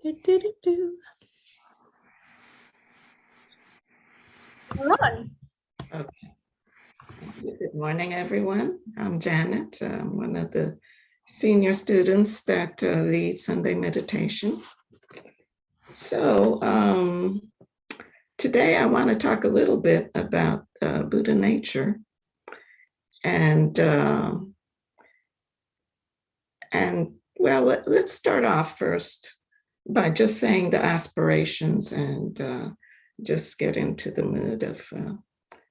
Do. All right. Okay. Good morning, everyone. I'm Janet. I'm one of the senior students that lead Sunday meditation. So today I want to talk a little bit about Buddha nature and well, let's start off first by just saying the aspirations and just get into the mood of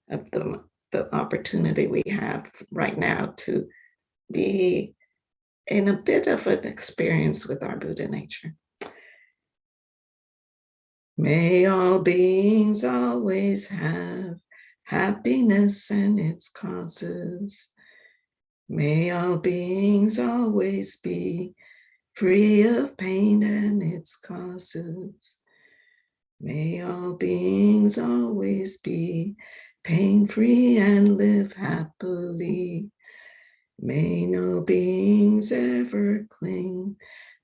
the opportunity we have right now to be in a bit of an experience with our Buddha nature. May all beings always have happiness and its causes. May all beings always be free of pain and its causes. May all beings always be pain-free and live happily. May no beings ever cling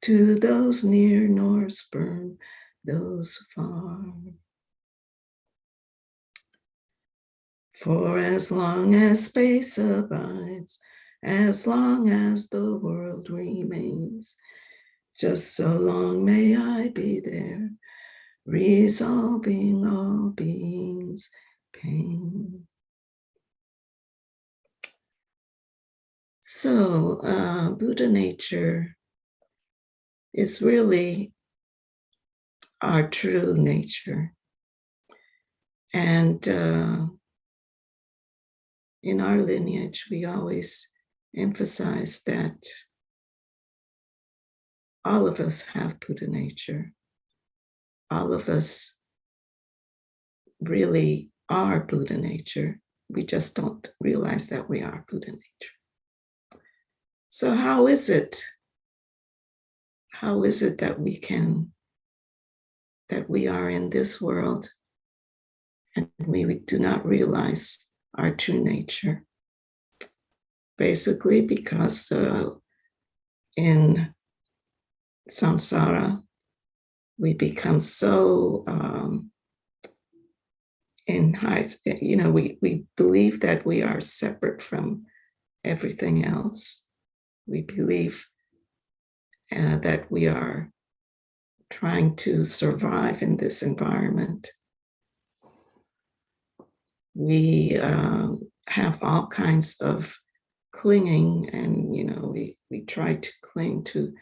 to those near nor spurn those far. For as long as space abides, as long as the world remains, just so long may I be there, resolving all beings' pain. So Buddha nature is really our true nature. And in our lineage, we always emphasize that all of us have Buddha nature. All of us really are Buddha nature. We just don't realize that we are Buddha nature. So how is it that we are in this world and we do not realize our true nature? Basically because in samsara, we become so we believe that we are separate from everything else. We believe that we are trying to survive in this environment. We have all kinds of clinging, and we try to cling to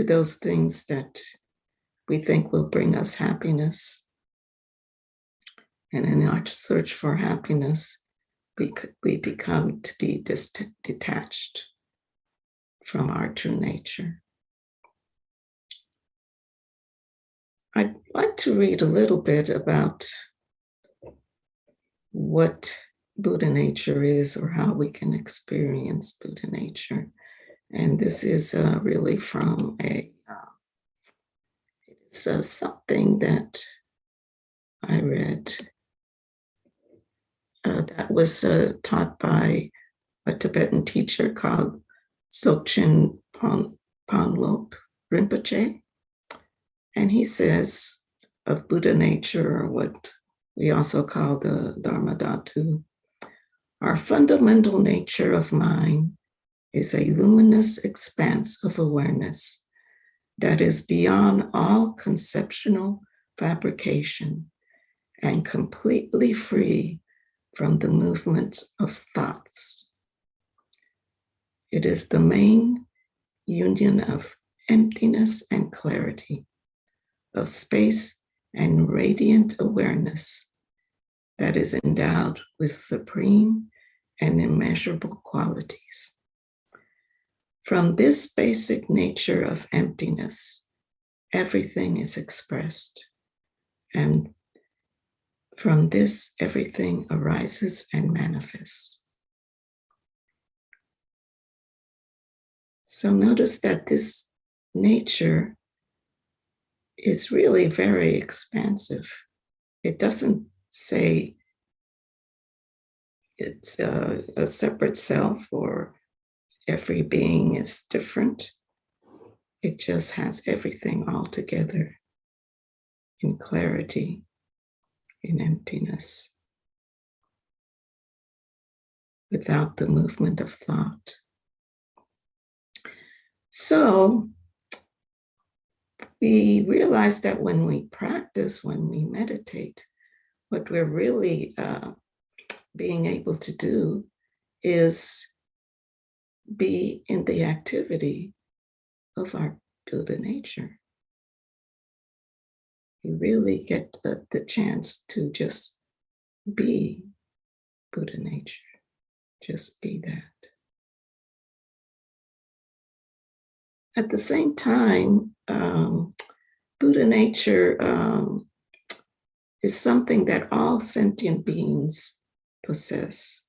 those things that we think will bring us happiness. And in our search for happiness, we become to be detached from our true nature. I'd like to read a little bit about what Buddha nature is, or how we can experience Buddha nature. And this is really from it's something that I read that was taught by a Tibetan teacher called Dzogchen Ponlop Rinpoche. And he says of Buddha nature, or what we also call the Dharma Dhatu, our fundamental nature of mind is a luminous expanse of awareness that is beyond all conceptual fabrication and completely free from the movements of thoughts. It is the main union of emptiness and clarity, of space and radiant awareness that is endowed with supreme and immeasurable qualities. From this basic nature of emptiness, everything is expressed, and from this, everything arises and manifests. So notice that this nature is really very expansive. It doesn't say it's a separate self, or every being is different. It just has everything all together in clarity, in emptiness, without the movement of thought. So we realize that when we practice, when we meditate, what we're really being able to do is be in the activity of our Buddha nature. You really get the chance to just be Buddha nature, just be that. At the same time, Buddha nature is something that all sentient beings possess.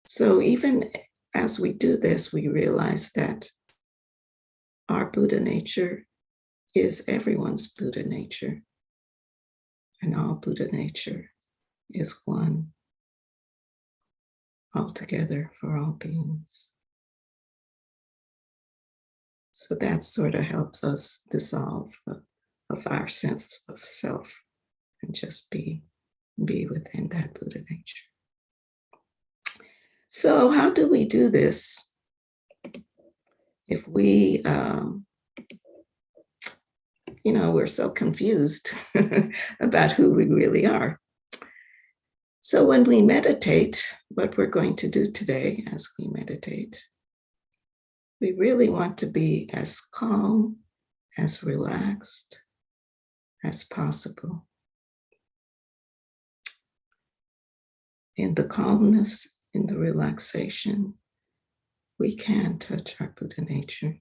So even as we do this, we realize that our Buddha nature is everyone's Buddha nature, and all Buddha nature is one, altogether for all beings. So that sort of helps us dissolve of our sense of self and just be within that Buddha nature. So how do we do this? If we, we're so confused about who we really are. So when we meditate, what we're going to do today as we meditate, we really want to be as calm, as relaxed as possible. In the calmness, in the relaxation, we can touch our Buddha nature.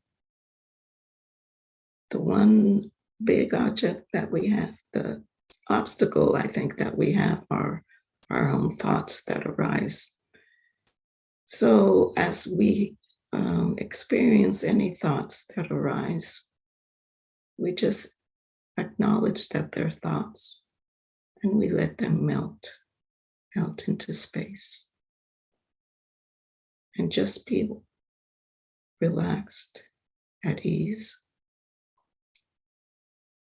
The one big object that we have, the obstacle I think that we have, are our own thoughts that arise. So as we experience any thoughts that arise, we just acknowledge that they're thoughts and we let them melt into space and just be relaxed, at ease.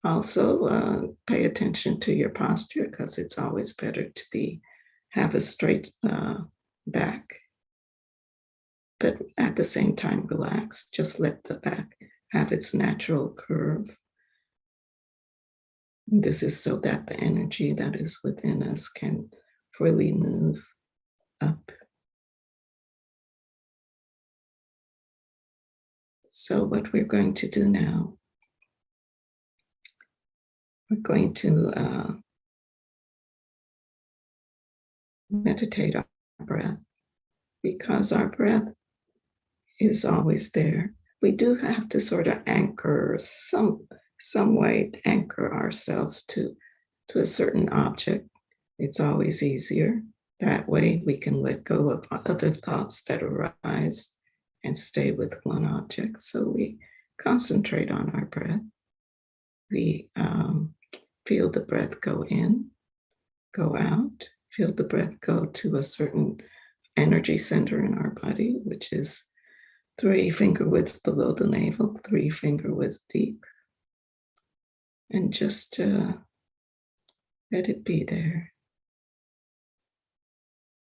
Also, pay attention to your posture, because it's always better to have a straight back, but at the same time relaxed. Just let the back have its natural curve. This is so that the energy that is within us can freely move up. So what we're going to do now, we're going to meditate our breath, because our breath is always there. We do have to sort of anchor some way, anchor ourselves to a certain object. It's always easier. That way we can let go of other thoughts that arise and stay with one object. So we concentrate on our breath. We feel the breath go in, go out, feel the breath go to a certain energy center in our body, which is 3 finger widths below the navel, 3 finger widths deep. And just let it be there.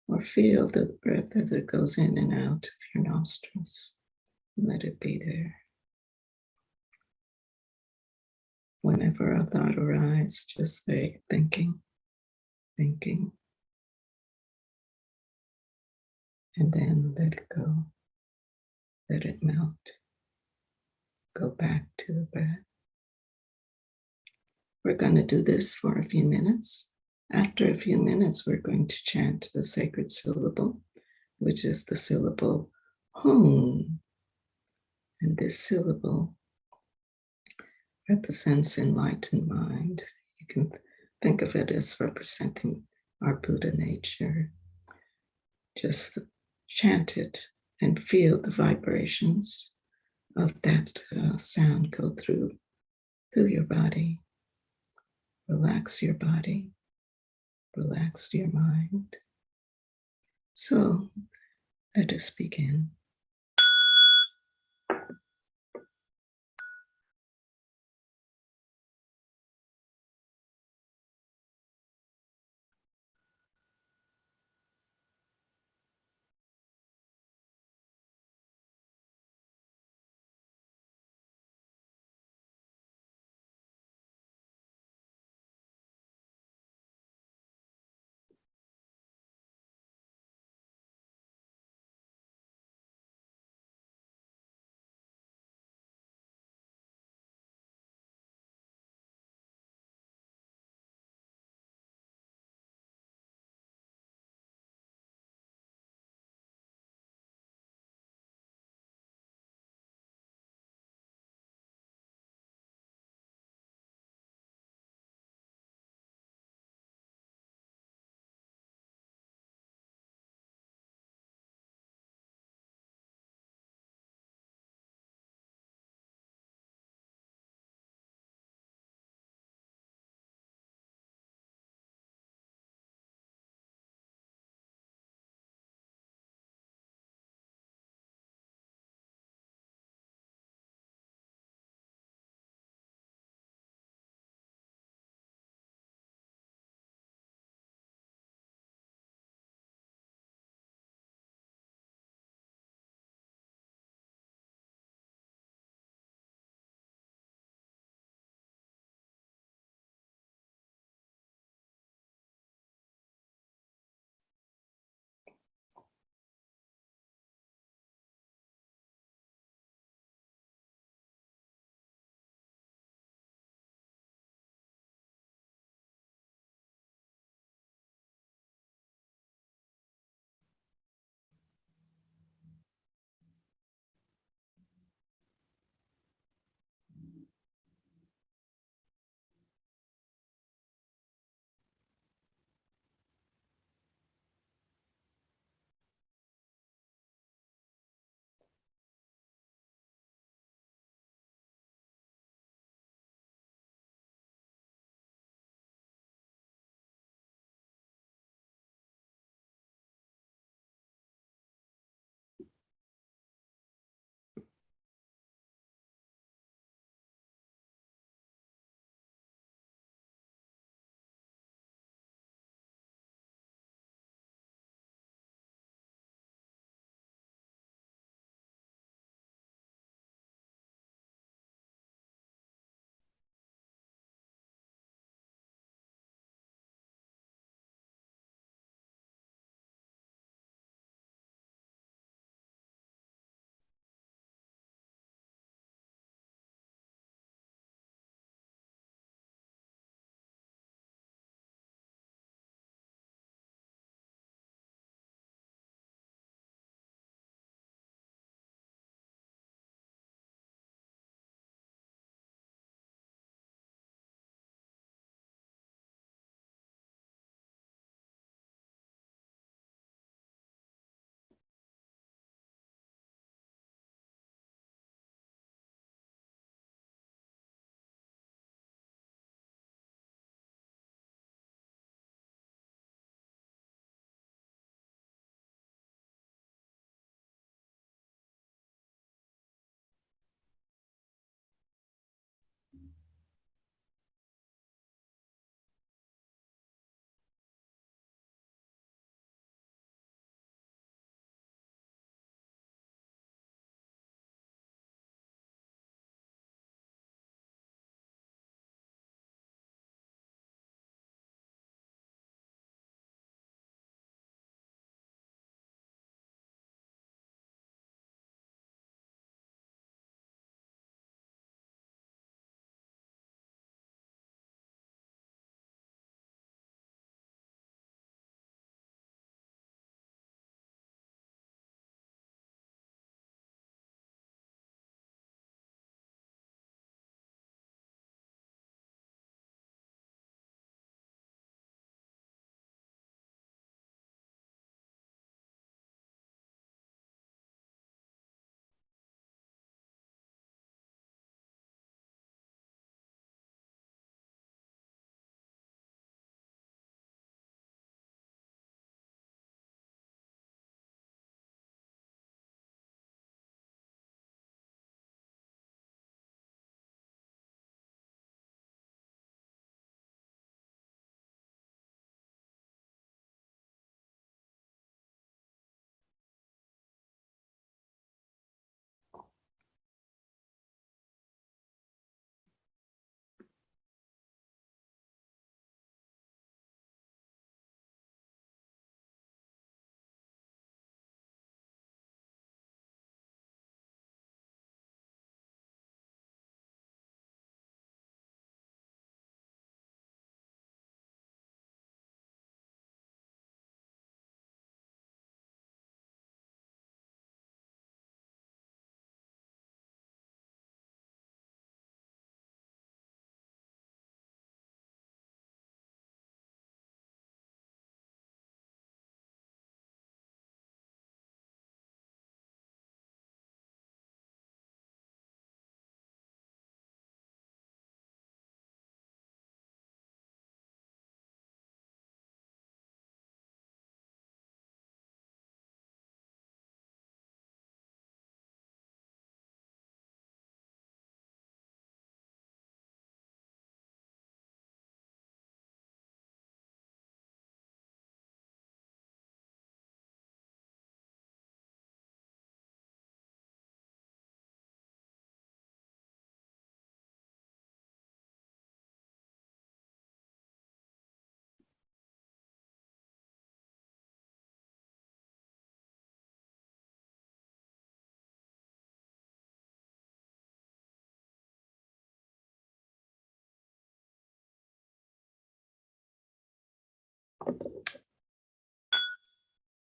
Or feel the breath as it goes in and out of your nostrils. Let it be there. Whenever a thought arises, just say, thinking, thinking. And then let it go. Let it melt. Go back to the breath. We're going to do this for a few minutes. After a few minutes, we're going to chant the sacred syllable, which is the syllable Hum. And this syllable represents enlightened mind. You can think of it as representing our Buddha nature. Just chant it and feel the vibrations of that sound go through your body. Relax your body. Relax your mind. So let us begin.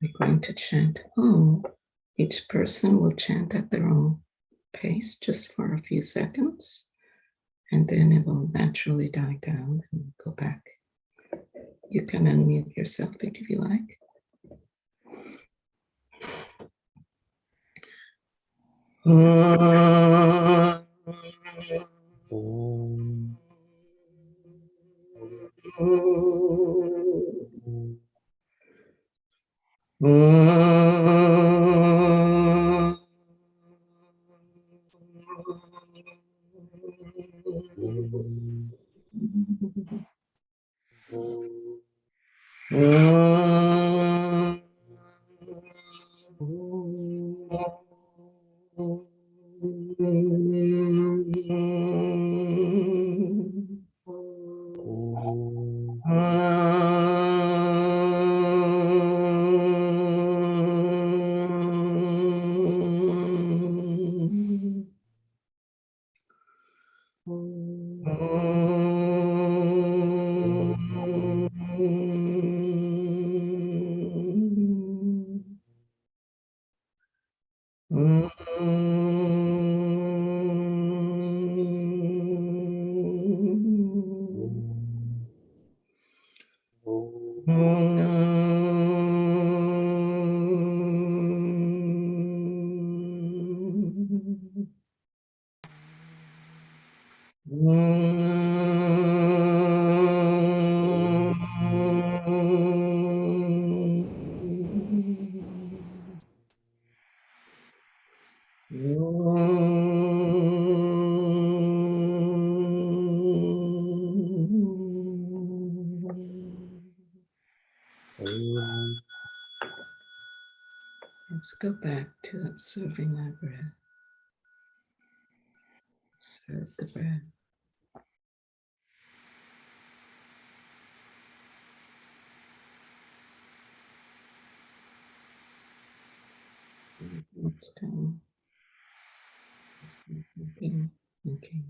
We're going to chant Om. Each person will chant at their own pace just for a few seconds, and then it will naturally die down and go back. You can unmute yourself if you like. Om. Let's go back to observing our breath. Observe the breath. Let's go. Okay.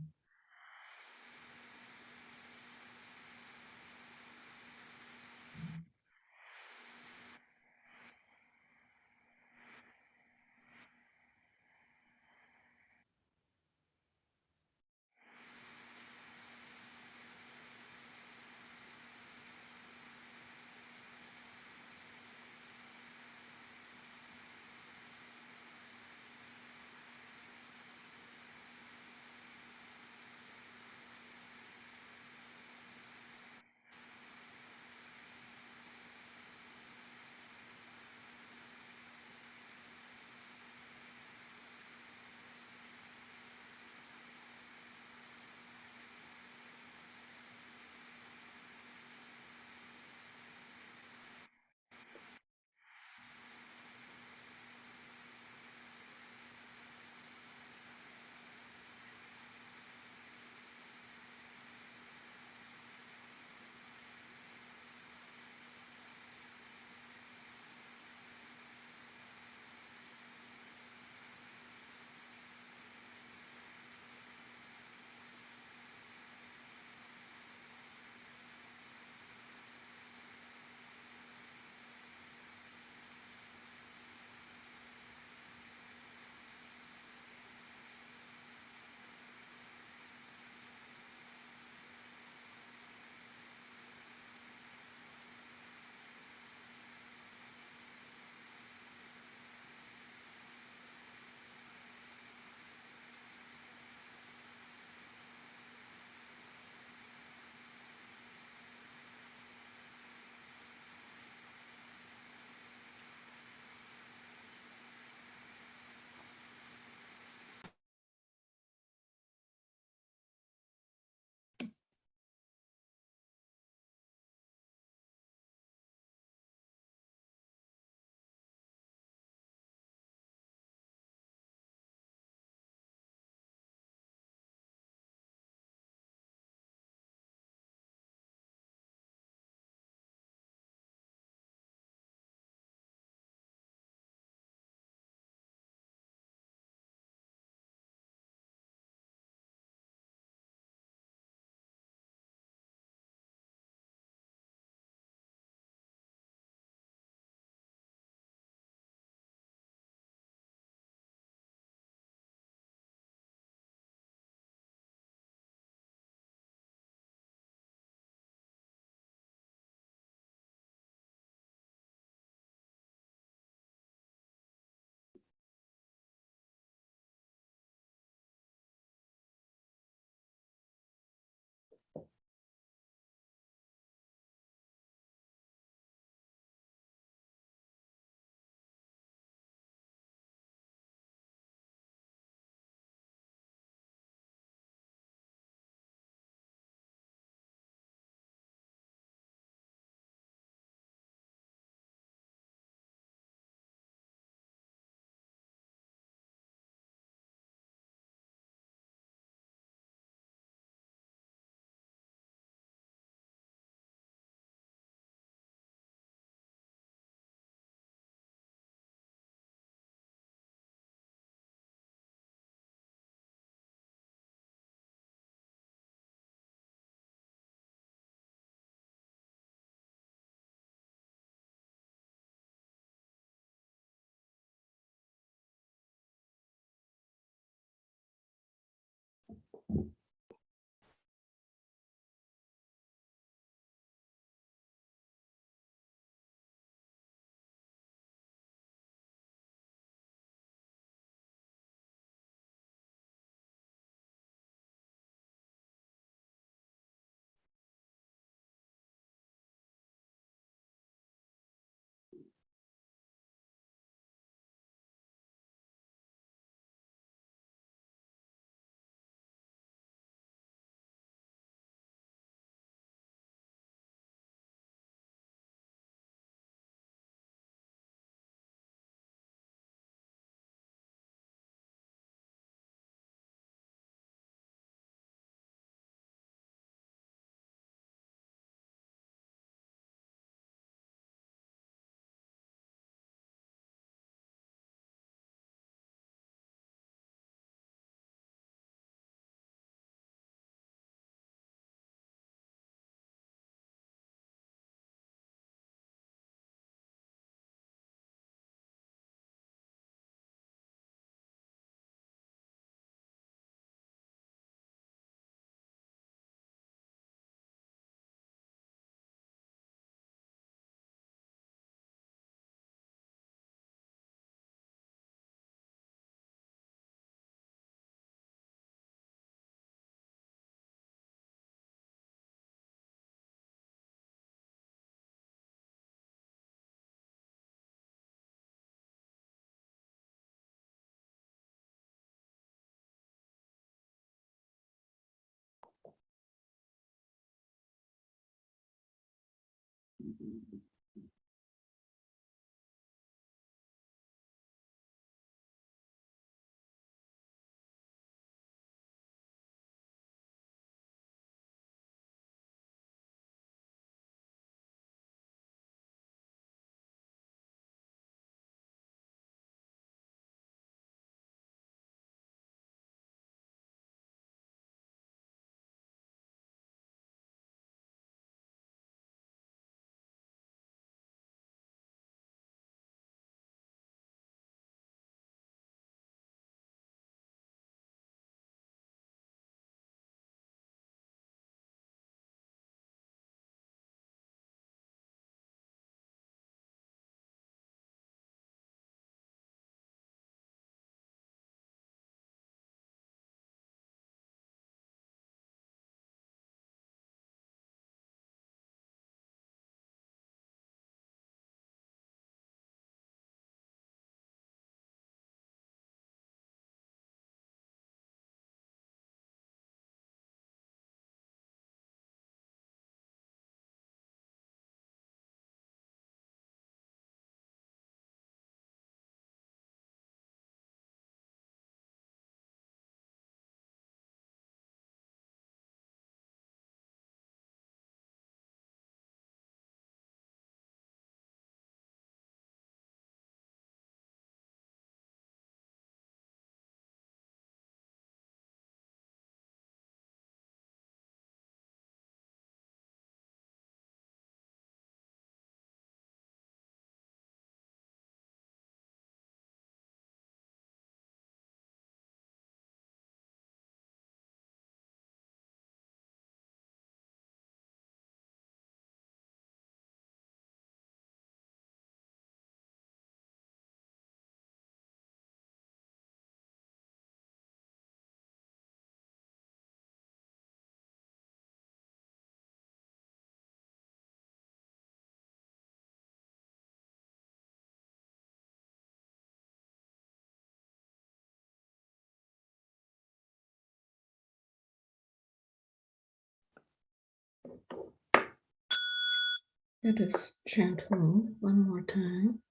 Let us chant home one more time.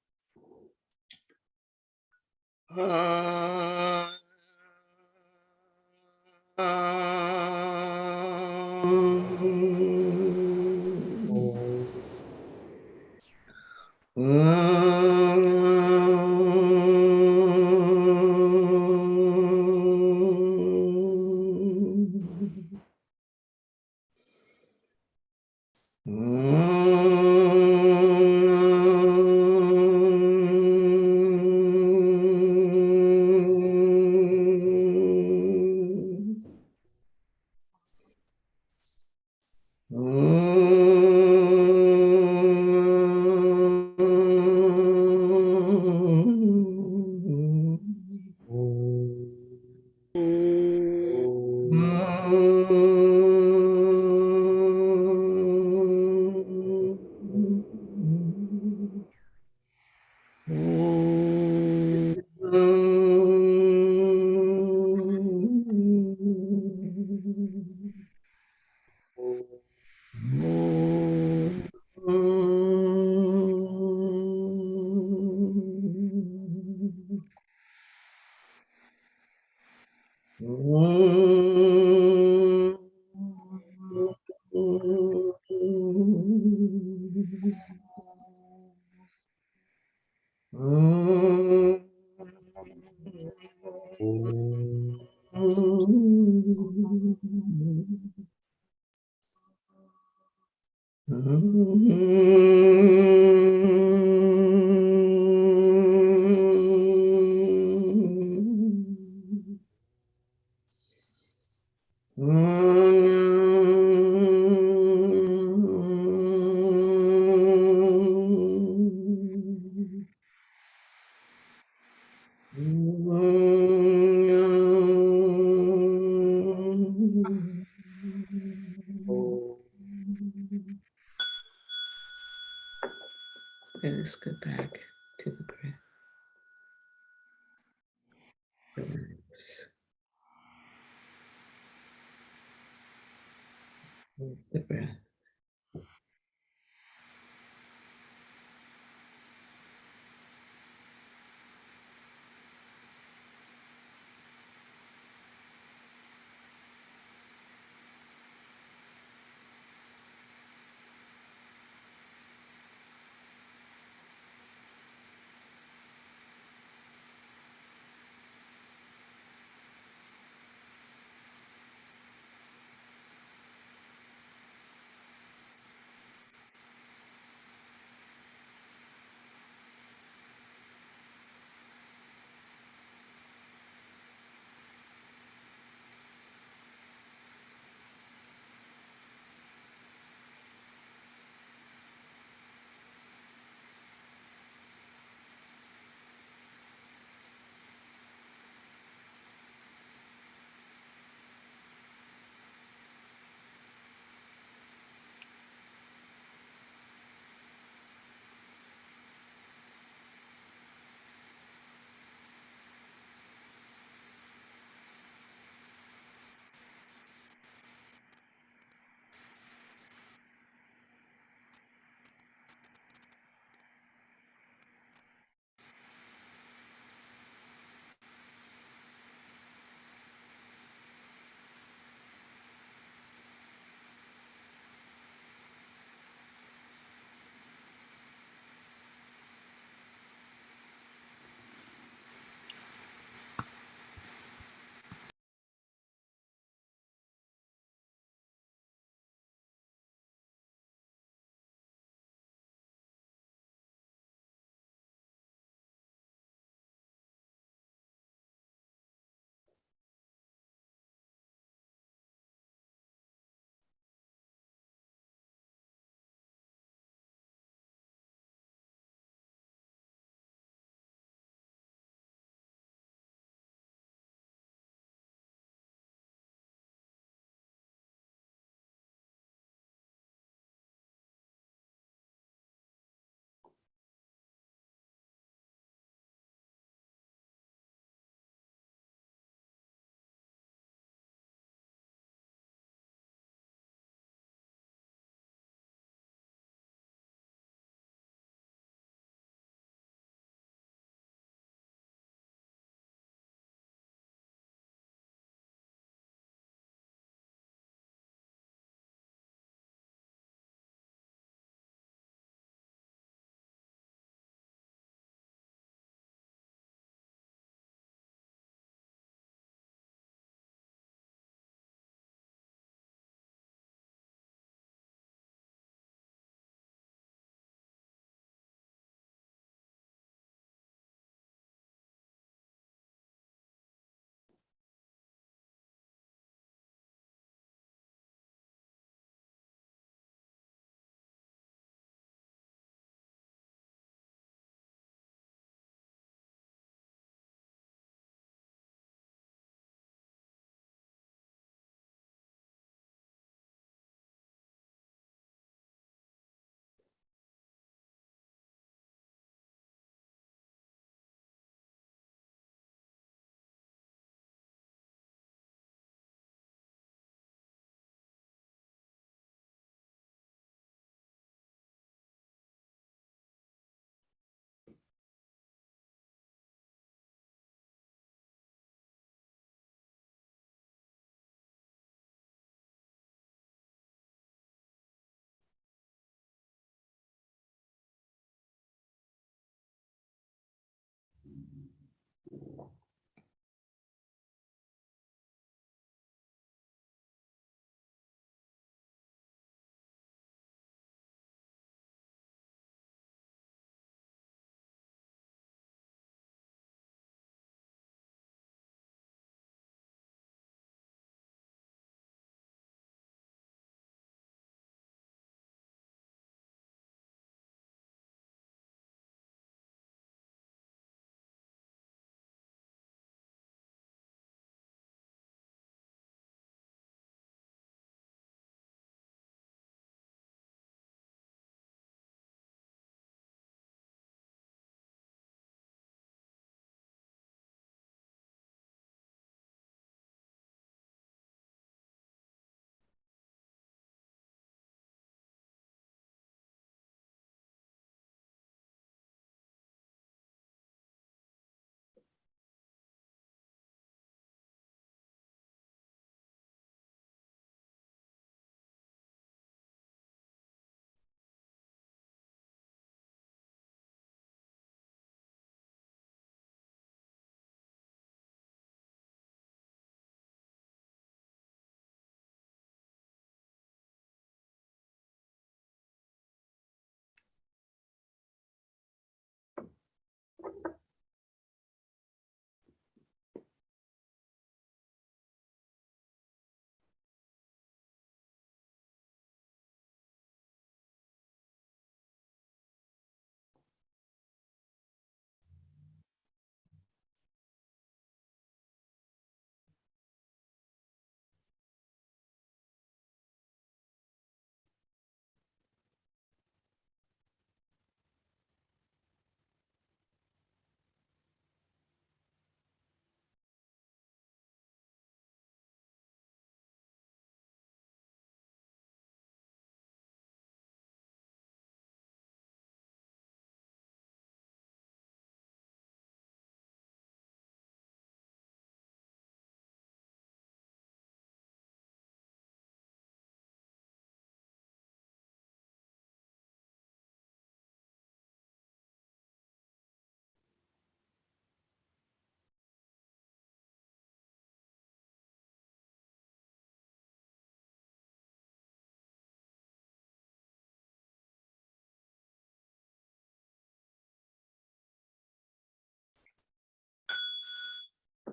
Let us go back to the breath. Relax. The breath.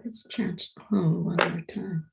Let's chant home one more time.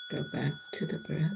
Go back to the breath.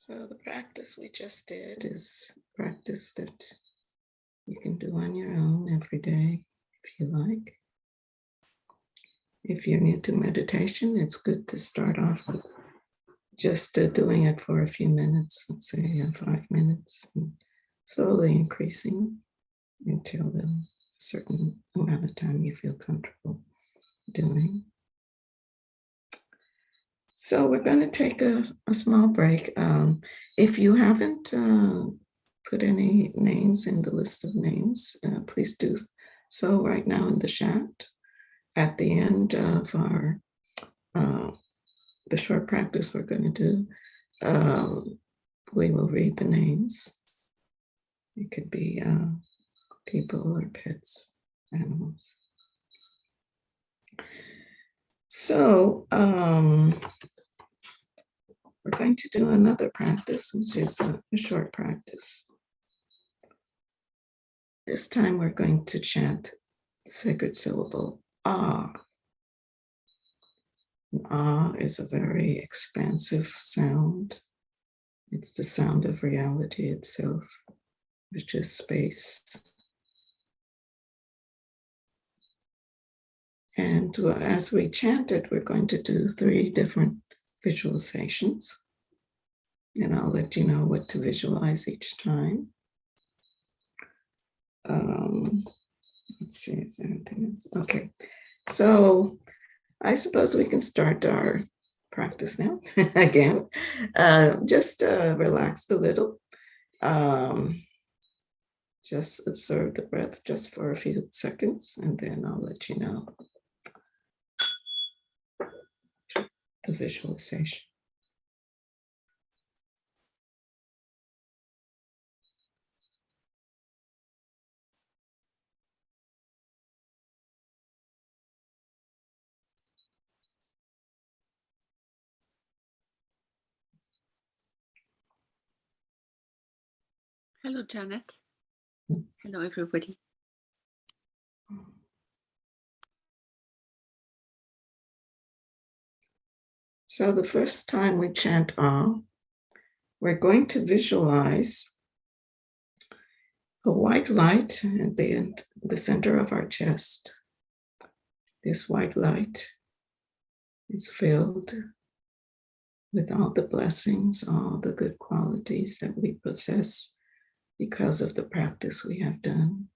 So the practice we just did is practice that you can do on your own every day if you like. If you're new to meditation, it's good to start off with just doing it for a few minutes, let's say 5 minutes, and slowly increasing until a certain amount of time you feel comfortable doing. So we're going to take a small break. If you haven't put any names in the list of names, please do so right now in the chat. At the end of our the short practice we're going to do, we will read the names. It could be people or pets, animals. So we're going to do another practice, which is a short practice. This time we're going to chant the sacred syllable, ah. Ah is a very expansive sound. It's the sound of reality itself, which is space. And as we chant it, we're going to do 3 different visualizations. And I'll let you know what to visualize each time. Let's see, is there anything else? Okay, so I suppose we can start our practice now again. Just relax a little. Just observe the breath just for a few seconds, and then I'll let you know the visualization. Hello, Janet. Hello, everybody. So the first time we chant Ah, we're going to visualize a white light at the center of our chest. This white light is filled with all the blessings, all the good qualities that we possess because of the practice we have done.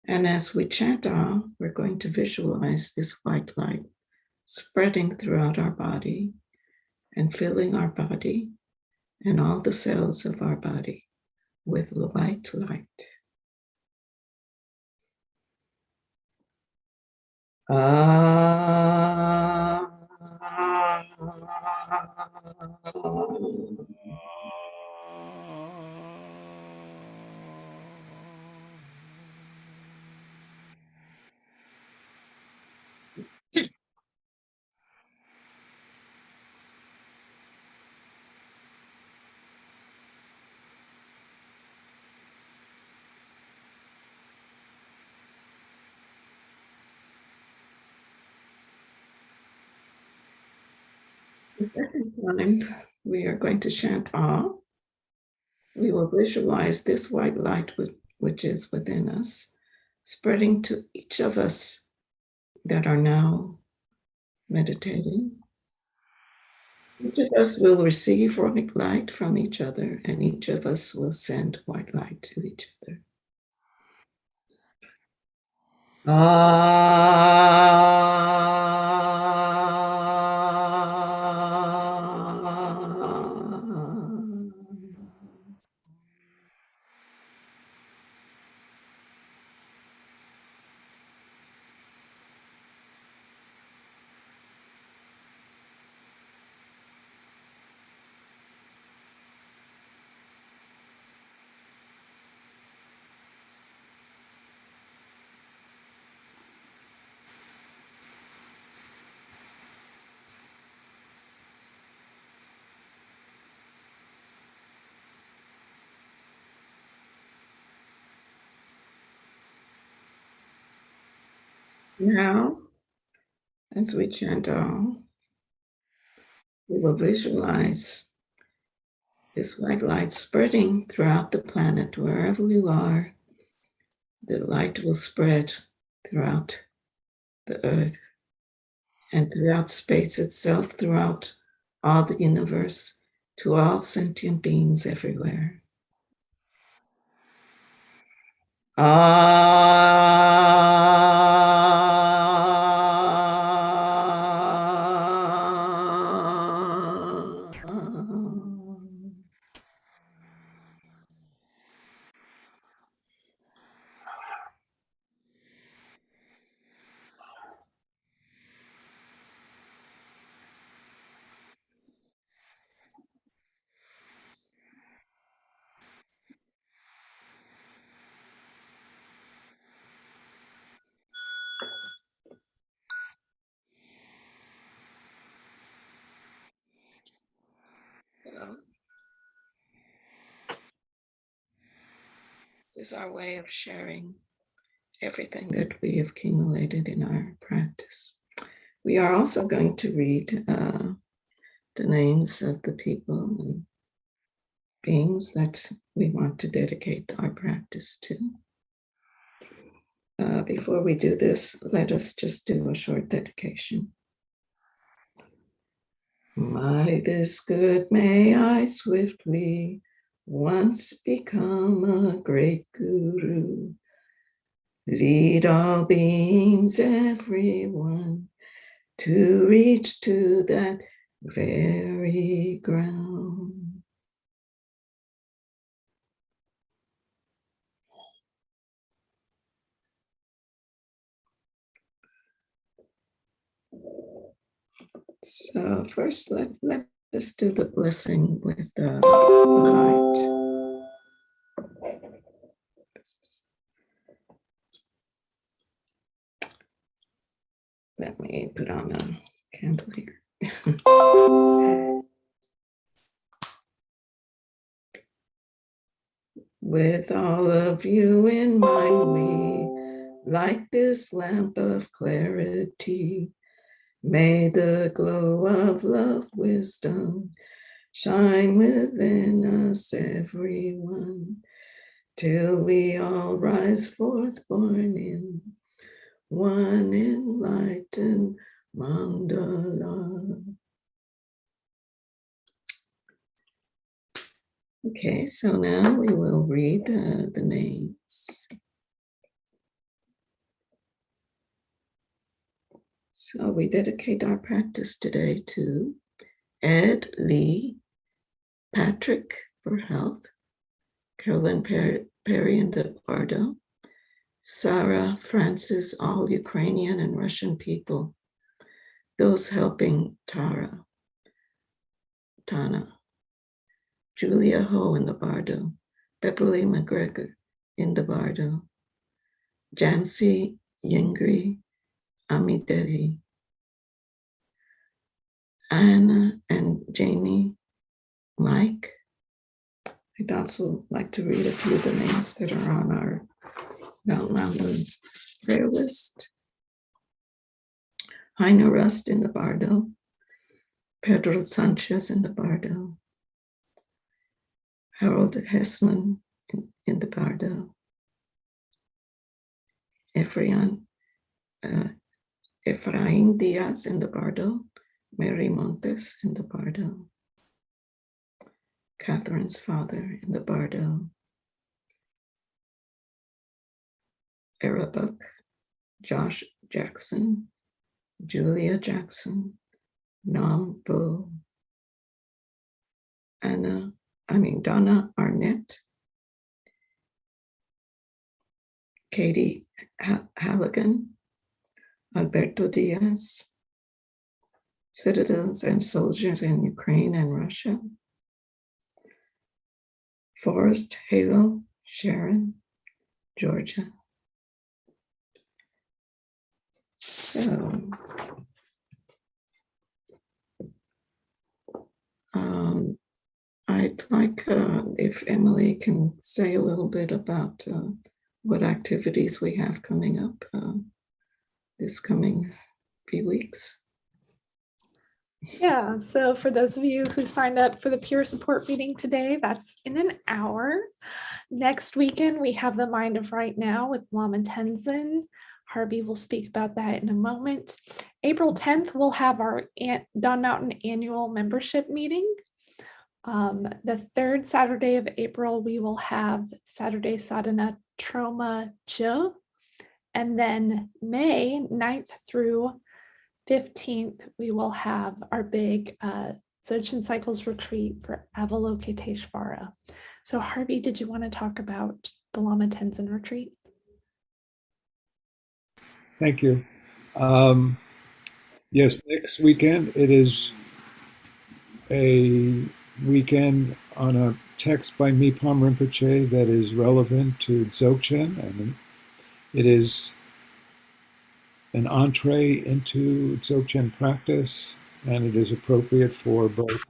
And as we chant Ah, we're going to visualize this white light spreading throughout our body and filling our body and all the cells of our body with the white light. Ah. The second time we are going to chant Ah. We will visualize this white light which is within us, spreading to each of us that are now meditating. Each of us will receive white light from each other, and each of us will send white light to each other. Now, as we chant Ah, we will visualize This white light spreading throughout the planet, wherever you are, the light will spread throughout the earth and throughout space itself, throughout all the universe, to all sentient beings everywhere. This is our way of sharing everything that we have accumulated in our practice. We are also going to read the names of the people and beings that we want to dedicate our practice to. Before we do this, let us just do a short dedication. By this good may I swiftly once become a great guru. Lead all beings, everyone, to reach to that very ground. So first, let us do the blessing with the light. Let me put on a candle here. With all of you in mind, we light this lamp of clarity. May the glow of love, wisdom shine within us, everyone, till we all rise forth born in one enlightened mandala. Okay, so now we will read the names. So we dedicate our practice today to Ed Lee, Patrick for health, Carolyn Perry in the Bardo, Sarah Francis, all Ukrainian and Russian people, those helping Tana, Julia Ho in the Bardo, Beverly McGregor in the Bardo, Jancy Yingri, Amidevi, Anna and Janie, Mike. I'd also like to read a few of the names that are on our Mountain prayer list. Heiner Rust in the Bardo, Pedro Sanchez in the Bardo, Harold Hessman in the Bardo, Efrain Diaz in the Bardo, Mary Montes in the Bardo, Catherine's father in the Bardo, Arabuck, Josh Jackson, Julia Jackson, Nam Bo, Donna Arnett, Katie Halligan, Alberto Diaz, citizens and soldiers in Ukraine and Russia, Forrest Halo, Sharon, Georgia. So, I'd like if Emily can say a little bit about what activities we have coming up this coming few weeks. Yeah, so for those of you who signed up for the peer support meeting today, that's in an hour. Next weekend, we have the Mind of Right Now with Lama Tenzin. Harvey will speak about that in a moment. April 10th, we'll have our Dawn Mountain annual membership meeting. The third Saturday of April, we will have Saturday Sadhana Trauma Chill. And then May 9th through 15th, we will have our big Dzogchen Cycles retreat for Avalokiteshvara. So Harvey, did you want to talk about the Lama Tenzin retreat? Thank you. Yes, next weekend, it is a weekend on a text by Mipam Rinpoche that is relevant to Dzogchen, and it is an entree into Dzogchen practice, and it is appropriate for both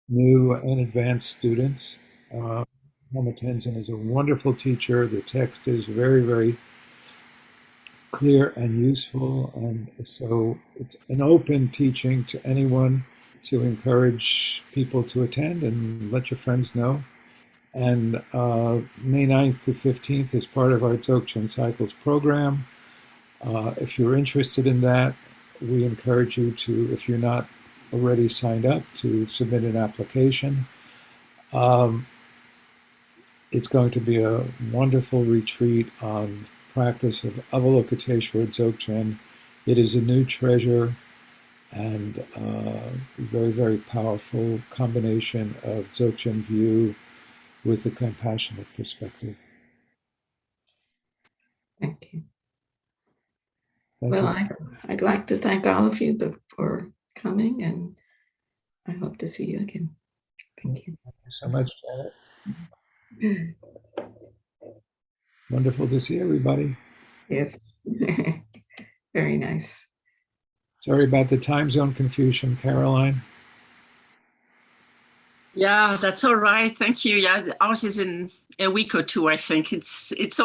new and advanced students. Lama Tenzin is a wonderful teacher. The text is very, very clear and useful, and so it's an open teaching to anyone. So encourage people to attend and let your friends know. And May 9th to 15th is part of our Dzogchen Cycles program. If you're interested in that, we encourage you to, if you're not already signed up, to submit an application. It's going to be a wonderful retreat on practice of Avalokiteshvara Dzogchen. It is a new treasure and very, very powerful combination of Dzogchen view with a compassionate perspective. Thank you. Thank Well, you. I'd like to thank all of you for coming, and I hope to see you again. Thank you. Thank you so much, Janet. Wonderful to see everybody. Yes. Very nice. Sorry about the time zone confusion, Caroline. Yeah, that's all right. Thank you. Yeah, ours is in a week or two, I think. It's a